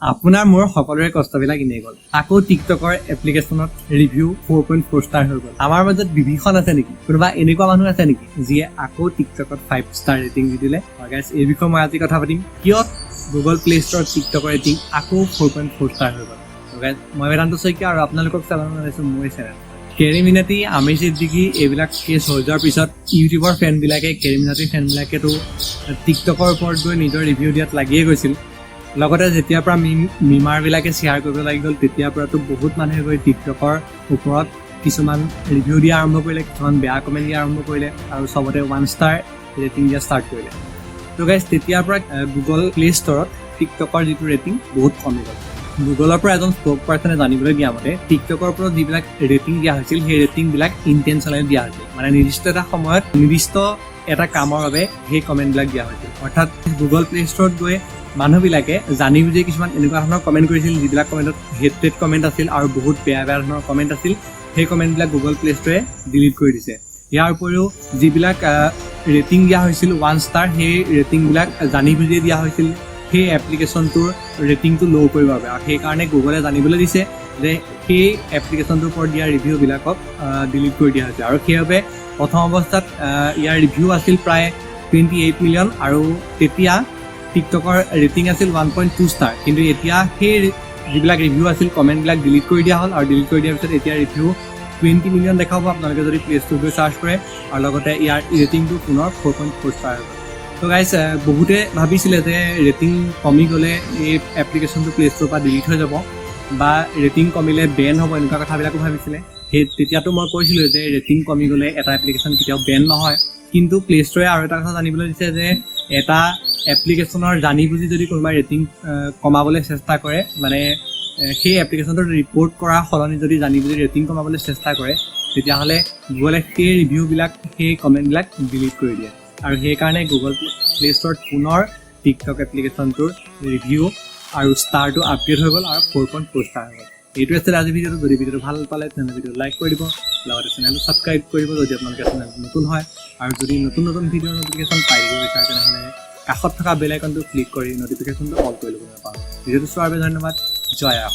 আপোনাৰ মোৰ সকলোৰে কষ্টবিলাক এনেই গ'ল। আকৌ টিকটকৰ এপ্লিকেশ্যনত ৰিভিউ 4.4 ষ্টাৰ হৈ গ'ল। আমাৰ মাজত বিভীষণ আছে নেকি? কোনোবা এনেকুৱা মানুহ আছে নেকি যিয়ে আকৌ টিকটকত 5 ষ্টাৰ ৰেটিং দি দিলে? গাইছ, এই বিষয়ে মই আজি কথা পাতিম। কিয় গুগল প্লে ষ্টৰত টিকটকৰ ৰেটিং আকৌ 4.4 ষ্টাৰ হৈ গ'ল? গাইছ, মই বেদান্ত শইকীয়া আৰু আপোনালোকক চালান জনাইছোঁ মোৰ চেনেল। কেৰী মিনাটি, আমিৰ সিদ্দিকী এইবিলাক কেছ হৈ যোৱাৰ পিছত ইউটিউবৰ ফেনবিলাকে, কেৰী মিনাটিৰ ফেনবিলাকেতো টিকটকৰ ওপৰত গৈ নিজৰ ৰিভিউ দিয়াত লাগিয়ে গৈছিল। লগতে যেতিয়াৰ পৰা মিমাৰবিলাকে শ্বেয়াৰ কৰিব লাগি গ'ল তেতিয়াৰ পৰাতো বহুত মানুহে গৈ টিকটকৰ ওপৰত কিছুমান ৰিভিউ দিয়া আৰম্ভ কৰিলে, কিছুমান বেয়া কমেণ্ট দিয়া আৰম্ভ কৰিলে আৰু চবতে 1 ষ্টাৰ ৰেটিং দিয়া ষ্টাৰ্ট কৰিলে। তো গাইজ, তেতিয়াৰ পৰা গুগল প্লে ষ্টৰত টিকটকৰ যিটো ৰেটিং বহুত কমি গ'ল। গুগলৰ পৰা এজন স্প'ক পাৰ্চনে জানিবলৈ দিয়া মতে টিকটকৰ ওপৰত যিবিলাক ৰেটিং দিয়া হৈছিল সেই ৰেটিংবিলাক ইনটেনশ্যনেলি দিয়া হৈছিল। মানে নিৰ্দিষ্ট এটা সময়ত নিৰ্দিষ্ট এটা কামৰ বাবে সেই কমেণ্টবিলাক দিয়া হৈছিল। অৰ্থাৎ গুগল প্লে ষ্টৰত গৈ মানুহবিলাকে জানি বুজি কিছুমান এনেকুৱা ধৰণৰ কমেণ্ট কৰিছিল যিবিলাক কমেণ্টত হেটেড কমেণ্ট আছিল আৰু বহুত বেয়া বেয়া ধৰণৰ কমেণ্ট আছিল। সেই কমেণ্টবিলাক গুগল প্লে ষ্টৰে ডিলিট কৰি দিছে। ইয়াৰ উপৰিও যিবিলাক ৰেটিং দিয়া হৈছিল 1 ষ্টাৰ, সেই ৰেটিংবিলাক জানি বুজিয়ে দিয়া হৈছিল সেই এপ্লিকেশ্যনটোৰ ৰেটিংটো ল' কৰিবৰ বাবে। আৰু সেইকাৰণে গুগলে জানিবলৈ দিছে যে সেই এপ্লিকেশ্যনটোৰ ওপৰত দিয়া ৰিভিউবিলাকক ডিলিট কৰি দিয়া হৈছে। আৰু সেইবাবে প্ৰথম অৱস্থাত ইয়াৰ ৰিভিউ আছিল প্ৰায় 28 মিলিয়ন আৰু তেতিয়া টিকটকৰ ৰেটিং আছিল 1.2 ষ্টাৰ। কিন্তু এতিয়া সেই যিবিলাক ৰিভিউ আছিল কমেণ্টবিলাক ডিলিট কৰি দিয়া হ'ল আৰু ডিলিট কৰি দিয়াৰ পিছত এতিয়া ৰিভিউ 20 মিলিয়ন দেখাব আপোনালোকে যদি প্লে ষ্ট'ৰত গৈ চাৰ্চ কৰে। আৰু লগতে ইয়াৰ ৰেটিংটো পুনৰ 4.4 ষ্টাৰ হ'ব। তো গাইজ, বহুতে ভাবিছিলে যে ৰেটিং কমি গ'লে এই এপ্লিকেশ্যনটো প্লে ষ্ট'ৰৰ পৰা ডিলিট হৈ যাব বা ৰেটিং কমিলে বেন হ'ব, এনেকুৱা কথাবিলাকো ভাবিছিলে। তেতিয়াতো মই কৈছিলোঁ যে ৰেটিং কমি গ'লে এটা এপ্লিকেশ্যন কেতিয়াও বেন নহয়। কিন্তু প্লে ষ্ট'ৰে আৰু এটা কথা জানিবলৈ দিছে যে এটা এপ্লিকেশ্যনৰ জানি বুজি যদি কোনোবাই ৰেটিং কমাবলৈ চেষ্টা কৰে, মানে সেই এপ্লিকেশ্যনটোত ৰিপৰ্ট কৰাৰ সলনি যদি জানি বুজি ৰেটিং কমাবলৈ চেষ্টা কৰে, তেতিয়াহ'লে গুগলে সেই ৰিভিউবিলাক, সেই কমেণ্টবিলাক ডিলিট কৰি দিয়ে। আৰু সেইকাৰণে গুগল প্লে ষ্টৰত পুনৰ টিকটক এপ্লিকেশ্যনটোৰ ৰিভিউ আৰু ষ্টাৰটো আপগ্ৰেড হৈ গ'ল আৰু 4.4 ষ্টাৰ হৈ গ'ল। এইটো আছিল আজিৰ ভিডিঅ'টো। যদি ভিডিঅ'টো ভাল পালে তেনেহ'লে ভিডিঅ'টো লাইক কৰি দিব, লগতে চেনেলটো ছাবস্ক্ৰাইব কৰিব যদি আপোনালোকে চেনেলটো নতুন হয়। আৰু যদি নতুন নতুন ভিডিঅ'ৰ ন'টিফিকেশ্যন পাই দিব বিচাৰে তেনেহ'লে কাষত থকা বেল আইকনটো ক্লিক কৰি ন'টিফিকেশ্যনটো অল কৰি ল'ব নাপাহৰিব। ভিডিঅ'টো চোৱাৰ বাবে ধন্যবাদ। জয় আপ।